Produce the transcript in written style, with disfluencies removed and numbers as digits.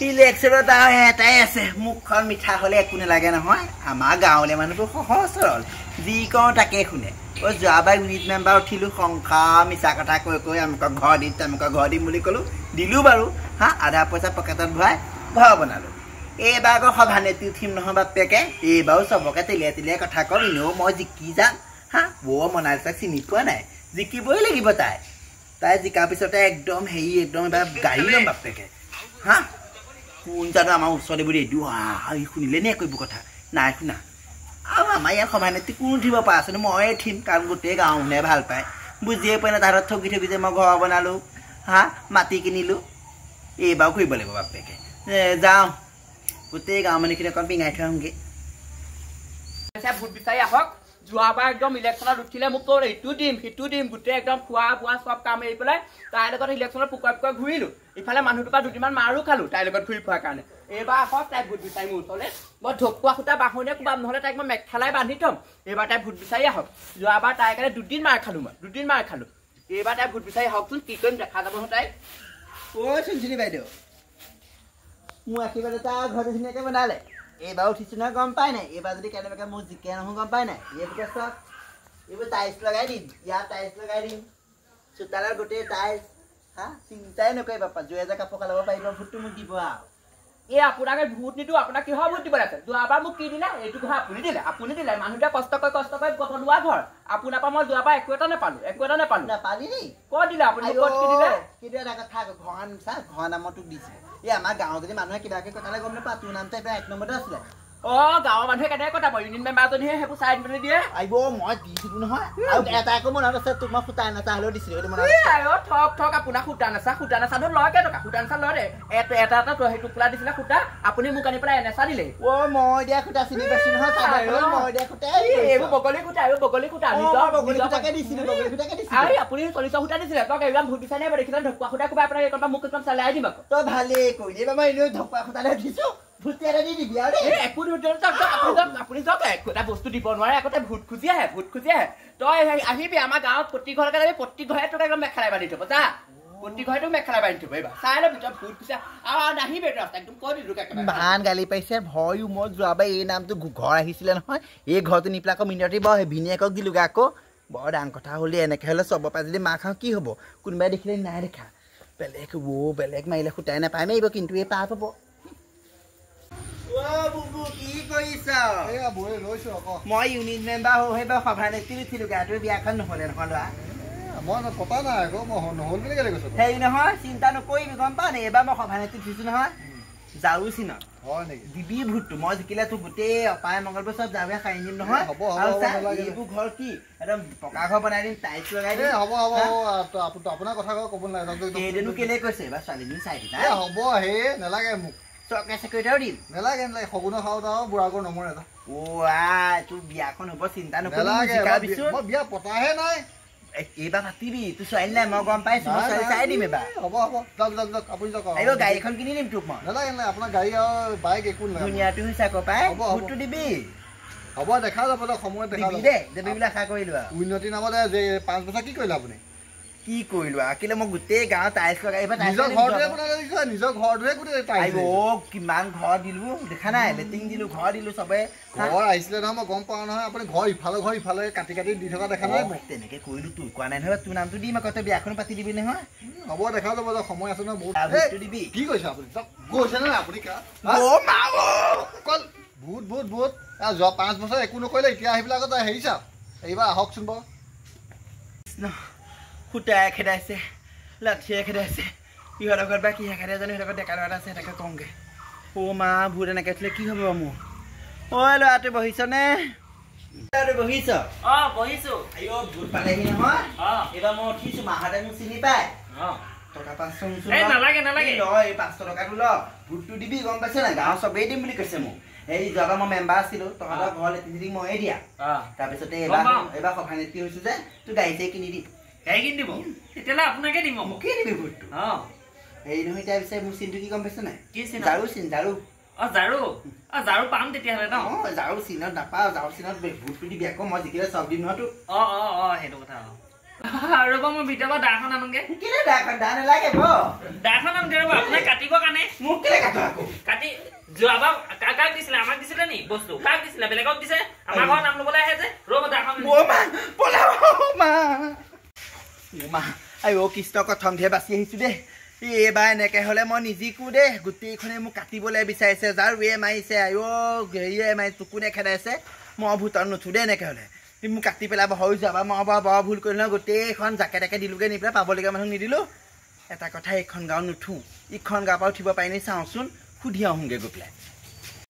ইলেকশ্যনত এটাই আছে মুখখন মিঠা হ'লে একো নালাগে নহয় আমাৰ গাঁৱলীয়া মানুহবোৰ সহজ সৰল যি কওঁ তাকে শুনে যোৱাবাৰ ইউনিট মেম্বাৰ উঠিলোঁ সংসা মিছা কথা কৈ কৈ আমুকক ঘৰ দিম তামুকক ঘৰ দিম বুলি ক'লোঁ দিলোঁ বাৰু আধা পইচা পকেটত ভৰাই ঘৰ বনালোঁ এইবাৰ আকৌ সভানেত্ৰী উঠিম নহয় বাপেকে এইবাৰো চবকে তেলিয়াই তেলিয়াই কথা কওঁ এনেও মই জিকি যাম মনালিছাক চিনি পোৱা নাই জিকিবই লাগিব তাই জিকাৰ পিছতে একদম একদম এবাৰ গাড়ী ল'ম বাপেকে কোন জানো আমাৰ ওচৰতে বুলি শুনিলে নে কৰিব কথা নাই শুনা আৰু আমাৰ ইয়াত সভানেত্ৰী কোনো উঠিব পৰা আছে মই উঠিম কাৰণ গোটেই গাঁও শুনে ভাল পায় বুজিয়ে পোৱা নাই তাহাঁতত ঠগি ঠগি যে মই ঘৰ বনালোঁ মাটি কিনিলোঁ এইবাৰো কৰিব লাগিব বাপেকে যাওঁ গোটেই গাঁও মানুহখিনি অকণ পিঙাই থৈ আহোঁগৈ ভোট বিচাৰি আহক যোৱাবাৰ একদম ইলেকশ্যনত উঠিলে মোক তোৰ ইটো দিম সিটো দিম গোটেই একদম খোৱা বোৱা চব কাম এৰি পেলাই তাইৰ লগত ইলেকশ্যনত পুকুৱাই পুকুৱাই ঘূৰিলোঁ ইফালে মানুহটোৰ পৰা দুদিনমান মাৰো খালোঁ তাইৰ লগত ঘূৰি ফুৰাৰ কাৰণে এইবাৰ আহক তাই ভোট বিচাৰি মোৰ ওচৰলৈ মই ঢকুৱা সূতা বাহনীয়ে কোবাম নহ'লে তাইক মই মেখেলাই বান্ধি থ'ম এইবাৰ তাই ভোট বিচাৰি আহক যোৱাবাৰ তাইৰ কাৰণে দুদিন মাৰ খালোঁ এইবাৰ তাই ভোট বিচাৰি আহকচোন কি কৰিম দেখা যাব তাই চুনচুনি বাইদেউ মোৰ আশীৰ্বাদ এটা ঘৰটো ধুনীয়াকৈ বনালে এইবাৰ উঠিছোঁ নহয় গম পাই নাই এইবাৰ যদি কেনেবাকৈ মোৰ জিকে নহয় গম পাই নাই এইবোৰকে চব এইবোৰ টাইলছ লগাই দিম ইয়াত টাইলছ লগাই দিম চোতালৰ গোটেই টাইলছ চিন্তাই নকৰিবা 2000 কাপোৰ কালাব পাৰিব ভোটটো মোক দিব আৰু এই আপোনাক ভোট নিদিওঁ আপোনাক কিহৰ ভোট দিব লাগে যোৱাবাৰ মোক কি দিলে এইটো ঘৰ আপুনি দিলে মানুহটোৱে কষ্ট কৰি বনোৱা ঘৰ আপোনাৰ পৰা মই যোৱাবাৰ একো এটা নাপালোঁ নাপালি নি ক'ত দিলে আপুনি ক'ত কি দিলে কিন্তু এটা কথা ঘৰ নামত তোক দিছে এই আমাৰ গাঁৱত যদি মানুহে কিবাকে কথালে গম নাপা তোৰ নামটো এবাৰ 1 নম্বৰতে আছিলে গাঁৱৰ মানুহে কেনেকৈ কটাব ইউনিয়ন মেম্বাৰজনীহে সেইবোৰ চাই দিবলৈ দিয়ে আহিব মই দিছিলোঁ নহয় আৰু এটা আকৌ মনত আছে তোক মই সূতা নাচা হ'লেও দিছিলোঁ ঠক আপোনাক সূতা নাচাটো লয় কেইটকা সূতা নাচা লয় এটা সেই টোপোলা দিছিলে সূতা আপুনি মোক আনি পেলাই এনেচা দিলে মই দিয়া সূতা চিনি পাইছোঁ নহয় মই দিয়া সূতা এইবোৰ বগলী সূতা আপুনি 40 সূতা দিছিলে তক এইবিলাক ভোট বিচাৰি নাই দেখিলে ঢকুৱা সূতা কোবাই আপোনাৰ এইকণ মোক একদম চালাই দিম আকৌ তই ভালেই কৰিলি মই এনেও ঢকুৱা সূতালৈ দিছোঁ আপুনি যাওক এটা বস্তু দিব নোৱাৰে আকৌ তাই ভোট খুজি আহে তই আহিবি আমাৰ গাঁৱত প্ৰতি ঘৰকে যাবি প্ৰতি ঘৰে তোক একদম মেখেলাই বান্ধি থব যা প্ৰতি ঘৰে তোক মেখেলাই বান্ধি থব এইবাৰ চাই ল'বি তই ভোট খুজি নাহিবি ৰাস্তা একদম কৈ দিলোঁ ভান গালি পাইছে ভয়ো মই যোৱাবাৰ এই নামটো ঘৰ আহিছিলে নহয় এই ঘৰটো নি পেলাই আকৌ মিনতি বৰ ভিনীয়েকক দিলোগৈ আকৌ বৰ ডাঙৰ কথা হ'লে এনেকৈ হ'লে চবৰ পৰা যদি মাৰ খাওঁ কি হ'ব কোনোবাই দেখিলে নাই দেখা বেলেগ মাৰিলে সূতাই নাপাই মাৰিব কিন্তু এই পাৰ পাব মই ইউনিট মেম্বাৰ হৈ সভানেত্ৰী উঠিলোঁ গাটো বিয়াখন নহ'লে নহয় ল'ৰা মই পতা নাই আকৌ মই নহ'ল বুলি কেলৈ কৈছোঁ হেৰি নহয় চিন্তা নকৰিবি গম পাৱ নে এইবাৰ মই সভানেত্ৰী উঠিছোঁ নহয় যাওঁ চিনত হয় নেকি দিবি ভোটটো মই জিকিলে তোৰ গোটেই অপায় মংগলবোৰ চব যাৱে খাই দিম নহয় এইবোৰ ঘৰ কি একদম পকা ঘৰ বনাই দিম টাইলছ লগাই দিম হ'ব আপোনাৰ কথা ক'ব নালাগে এইদিনো কেলে কৈছে এইবাৰ ছোৱালীজনী চাই দিম হ'ব হে নালাগে মোক চৰকাৰী চাকৰিটাও দিম নালাগে সগুন খাওঁ যাওঁ বুঢ়াকৰ নমৰে এটা তোৰ বিয়াখন হ'ব চিন্তা নকৰিবি মই বিয়া পতাহে নাই এইবাৰ পাতিবি তোৰ ছোৱালী নাই মই গম পাইছোঁ মই ছোৱালী চাই দিম এইবাৰ হ'ব যাওক আপুনি যাওক আহিব গাড়ীখন কিনি দিম তোক মই নালাগে আপোনাৰ গাড়ী আৰু বাইক একো নাই ধুনীয়াটো হৈছে আকৌ পাই ভোটটো দিবি হ'ব দেখা যাব সময়ত দেখা দিবি দেই দেবী বুলি আশা কৰিলোঁ আৰু উন্নতি নামতে যে 5 বছৰ কি কৰিলে আপুনি কি কৰিলোঁ কেলে মই গোটেই গাঁৱত টাইলছ লগাই নিজৰ ঘৰটোৱে কিমান ঘৰ দিলোঁ দেখা নাই লেট্ৰিন দিলোঁ ঘৰ দিলোঁ চবে ঘৰ আহিছিলে নহয় মই গম পাওঁ নহয় আপুনি ঘৰ ইফালে কাটি দি থকা দেখা নাই তেনেকৈ কৰিলোঁ তোৰ কোৱা নাই নহয় তোৰ নামটো দিম আকৌ তই বিয়াখন পাতি দিবি নহয় হ'ব দেখা যাব সময় আছে নহয় বহুত দিবি কি কৈছে আপুনি গৈছে নে আপুনি ভূত যোৱা 5 বছৰ একো নকৰিলে এতিয়া আহি পেলাই আকৌ হেৰি চাওক এইবাৰ আহকচোন বাৰু সূতাই খেদাইছে লাঠিয়ে খেদাইছে ইহঁতৰ ঘৰত বা কিহে খেদাই জানো সিহঁতৰ ডেকা ল'ৰা আছে তাকে কওঁগৈ মা ভূত এনেকৈ থ'লে কি হ'ব মোৰ ল'ৰাটো বহিছনে বহিছ ভূত পালেহি নহয় এইবাৰ মই উঠিছোঁ মাহঁতে মোক চিনি পায় টকা 500 নালাগে এই 500 টকাটো ল ভোটটো দিবি গম পাইছ নাই গাঁৱৰ চবেই দিম বুলি কৈছে মোক এই যোৱাবাৰ মই মেম্বাৰ আছিলোঁ তহঁতৰ ঘৰ লেট্ৰিন ময়ে দিয়া তাৰপিছতে এইবাৰ সভানেত্ৰী হৈছোঁ যে তোৰ গাড়ীতে কিনি দিম গাড়ী কিনি দিব তেতিয়াহ'লে আপোনাকে দিম মোকেই দিবি ভোটটো হেৰি নহয় তাৰ পিছে মোৰ চিনটো কি গম পাইছ নাই কি চিন ঝাৰু পাম তেতিয়াহ'লে ন ঝাৰু চিনত নাপাওঁ ঝাৰু চিনত ভোটটো দিবি আকৌ মই জিকিলে চব দিম নহয় তোক সেইটো কথা ৰ'ব মই ভিতৰৰ পৰা দাখন আনোগে কেলে দাখন দা নালাগে ব দাখন আনোগে ৰ'ব আপোনাক কাটিবৰ কাৰণে মোক কেলে কাটো আকৌ কাটি যোৱাবাৰ কাক দিছিলে আমাক দিছিলে নি বস্তু কাক দিছিলে বেলেগক দিছে আমাৰ ঘৰত নাম ল'বলৈ আহে যে ৰ'ব দাখন মা পলাও মা আইও কৃষ্ণ কথম ধে বাচি আহিছো দে এইবাৰ এনেকে হ'লে মই নিজিকো দে গোটেইখনে মোক কাটিবলৈ বিচাৰিছে যাৰ ৱে মাৰিছে আইও হেৰিয়ে মাৰি টুকুনে খেদাইছে মই ভূতত নুঠো দে এনেকে হ'লে মোক কাটি পেলাব হৈ যাবা মই বৰ ভুল কৰিলোঁ গোটেইখন জাকে তাকে দিলোগৈ নি পেলাই পাবলগীয়া মানুহক নিদিলোঁ এটা কথা এইখন গাঁও নুঠো ইখন গাঁৱৰ পৰা উঠিব পাৰি নি চাওঁচোন সুধি আহোঁগৈ গৈ পেলাই